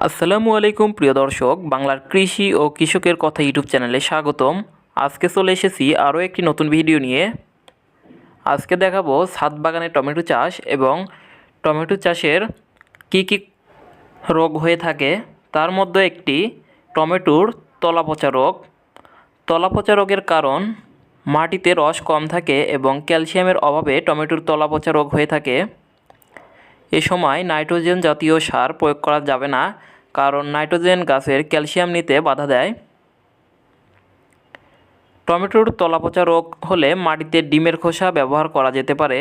আসসালামু আলাইকুম প্রিয় দর্শক, বাংলার কৃষি ও কৃষকের কথা ইউটিউব চ্যানেলে স্বাগতম। আজকে চলে এসেছি আরও একটি নতুন ভিডিও নিয়ে। আজকে দেখাবো ছাদ বাগানে টমেটো চাষ এবং টমেটো চাষের কি কি রোগ হয়ে থাকে। তার মধ্যে একটি টমেটোর তলা পচা রোগ। তলা পচা রোগের কারণ মাটিতে রস কম থাকে এবং ক্যালসিয়ামের অভাবে টমেটোর তলা পচা রোগ হয়ে থাকে। এ সময় নাইট্রোজেন জাতীয় সার প্রয়োগ করা যাবে না, কারণ নাইট্রোজেন গাছের ক্যালসিয়াম নিতে বাধা দেয়। টমেটোর তলা পচা রোগ হলে মাটিতে ডিমের খোসা ব্যবহার করা যেতে পারে।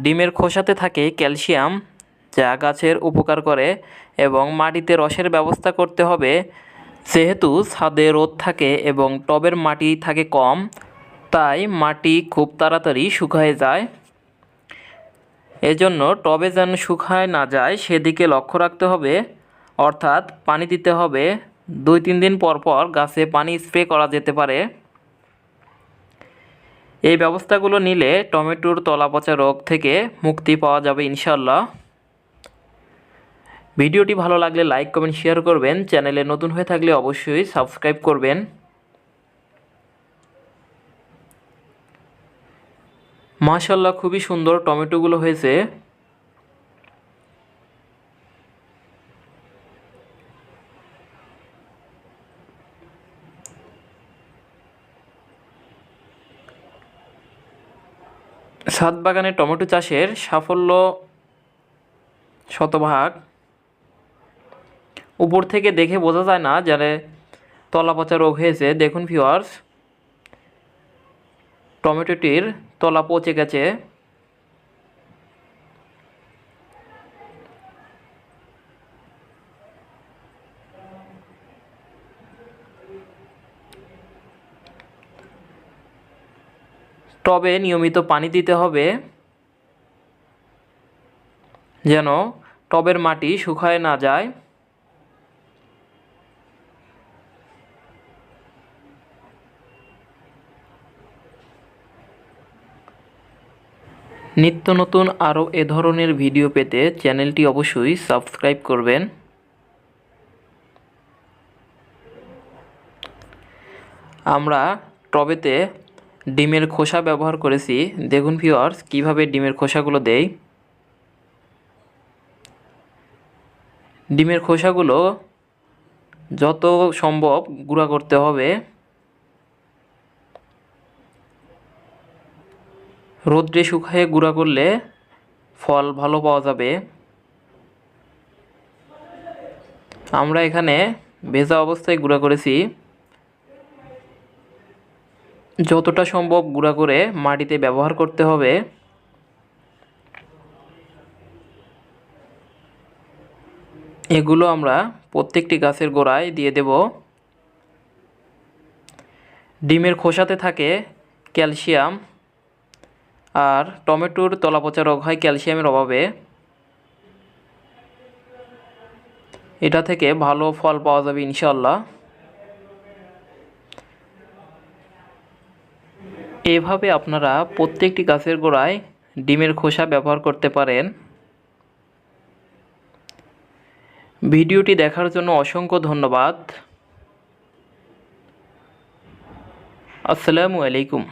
ডিমের খোসাতে থাকে ক্যালসিয়াম, যা গাছের উপকার করে, এবং মাটিতে রসের ব্যবস্থা করতে হবে। যেহেতু ছাদে রোদ থাকে এবং টবের মাটি থাকে কম, তাই মাটি খুব তাড়াতাড়ি শুকিয়ে যায়। এজন্য টবে যেন শুকায় না যায় সেদিকে লক্ষ্য রাখতে হবে, অর্থাৎ পানি দিতে হবে। 2-3 দিন পর পর গাছে পানি স্প্রে করা যেতে পারে। এই ব্যবস্থাগুলো নিলে টমেটোর তলা পচা রোগ থেকে মুক্তি পাওয়া যাবে ইনশাল্লাহ। ভিডিওটি ভালো লাগলে লাইক, কমেন্ট, শেয়ার করবেন। চ্যানেলে নতুন হয়ে থাকলে অবশ্যই সাবস্ক্রাইব করবেন। মাশাআল্লাহ, খুবই সুন্দর টমেটোগুলো হয়েছে। ছাদ বাগানে টমেটো চাষের সাফল্য শতভাগ। উপর থেকে দেখে বোঝা যায় না যে তলা পচা রোগ হয়েছে। দেখুন ভিউয়ার্স, টমেটোটির তলা পচে গেছে। টবে নিয়মিত পানি দিতে হবে যেন টবের মাটি শুকায় না যায়। নিত্য নতুন আরও এ ধরনের ভিডিও পেতে চ্যানেলটি অবশ্যই সাবস্ক্রাইব করবেন। আমরা টবেতে ডিমের খোসা ব্যবহার করেছি। দেখুন ভিউয়ার্স, কীভাবে ডিমের খোসাগুলো দেই। ডিমের খোসাগুলো যত সম্ভব গুঁড়া করতে হবে। রোদ্রে শুকায়ে গুঁড়া করলে ফল ভালো পাওয়া যাবে। আমরা এখানে ভেজা অবস্থায় গুঁড়া করেছি। যতটা সম্ভব গুঁড়া করে মাটিতে ব্যবহার করতে হবে। এগুলো আমরা প্রত্যেকটি গাছের গোড়ায় দিয়ে দেব। ডিমের খোসাতে থাকে ক্যালসিয়াম, আর টমেটোর তলা পচা রোগ হয় ক্যালসিয়ামের অভাবে। এটা থেকে ভালো ফল পাওয়া যাবে ইনশাল্লাহ। এভাবে আপনারা প্রত্যেকটি গাছের গোড়ায় ডিমের খোসা ব্যবহার করতে পারেন। ভিডিওটি দেখার জন্য অসংখ্য ধন্যবাদ। আসসালামু আলাইকুম।